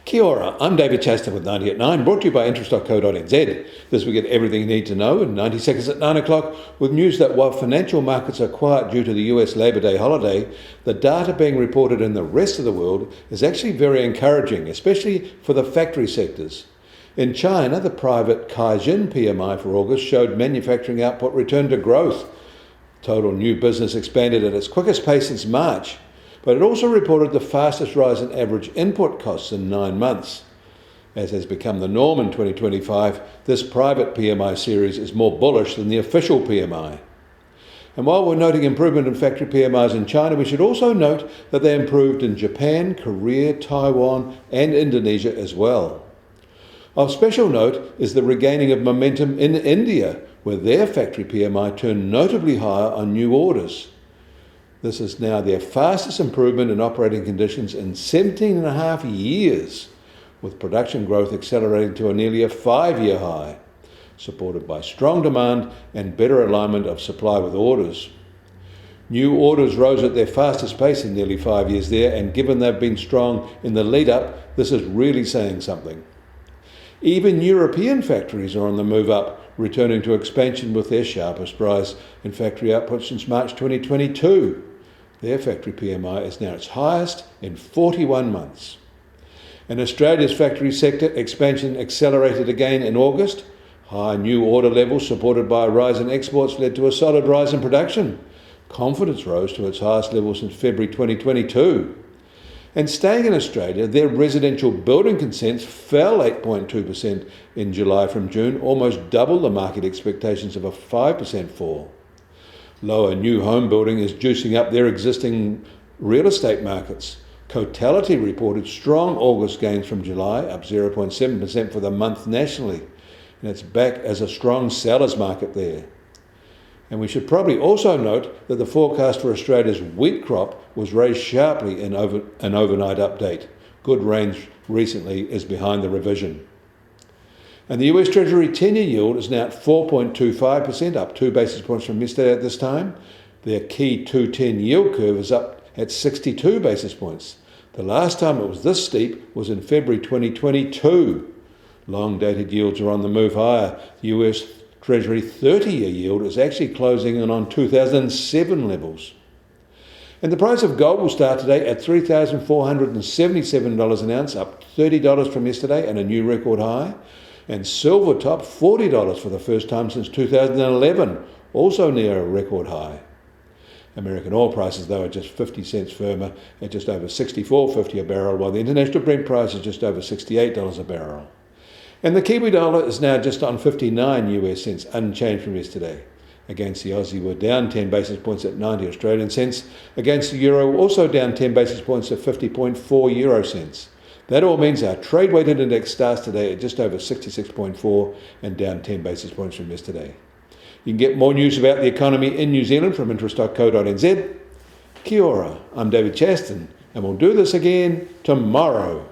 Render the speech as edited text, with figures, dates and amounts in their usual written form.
Kia ora, I'm David Chaston with 90 at 9, brought to you by interest.co.nz. This week at Everything You Need to Know in 90 seconds at 9 o'clock, with news that while financial markets are quiet due to the US Labor Day holiday, the data being reported in the rest of the world is actually very encouraging, especially for the factory sectors. In China, the private Caixin PMI for August showed manufacturing output returned to growth. Total new business expanded at its quickest pace since March, but it also reported the fastest rise in average input costs in 9 months. As has become the norm in 2025, this private PMI series is more bullish than the official PMI. And while we're noting improvement in factory PMIs in China, we should also note that they improved in Japan, Korea, Taiwan, and Indonesia as well. Of special note is the regaining of momentum in India, where their factory PMI turned notably higher on new orders. This is now their fastest improvement in operating conditions in 17 and a half years, with production growth accelerating to nearly a 5-year high, supported by strong demand and better alignment of supply with orders. New orders rose at their fastest pace in nearly 5 years there, and given they've been strong in the lead-up, this is really saying something. Even European factories are on the move up, returning to expansion with their sharpest rise in factory output since March 2022. Their factory PMI is now its highest in 41 months. In Australia's factory sector, expansion accelerated again in August. High new order levels supported by a rise in exports led to a solid rise in production. Confidence rose to its highest level since February 2022. And staying in Australia, their residential building consents fell 8.2% in July from June, almost double the market expectations of a 5% fall. Lower new home building is juicing up their existing real estate markets. Cotality reported strong August gains from July, up 0.7% for the month nationally, and it's back as a strong seller's market there. And we should probably also note that the forecast for Australia's wheat crop was raised sharply in an overnight update. Good rains recently is behind the revision. And the US Treasury 10-year yield is now at 4.25%, up 2 basis points from yesterday at this time. Their key 2-10 yield curve is up at 62 basis points. The last time it was this steep was in February 2022. Long-dated yields are on the move higher. The US Treasury 30-year yield is actually closing in on 2007 levels. And the price of gold will start today at $3,477 an ounce, up $30 from yesterday and a new record high. And silver topped $40 for the first time since 2011, also near a record high. American oil prices, though, are just 50 cents firmer at just over $64.50 a barrel, while the international Brent price is just over $68 a barrel. And the Kiwi dollar is now just on 59 US cents, unchanged from yesterday. Against the Aussie, we're down 10 basis points at 90 Australian cents. Against the euro, also down 10 basis points at 50.4 euro cents. That all means our trade-weighted index starts today at just over 66.4 and down 10 basis points from yesterday. You can get more news about the economy in New Zealand from interest.co.nz. Kia ora, I'm David Chaston, and we'll do this again tomorrow.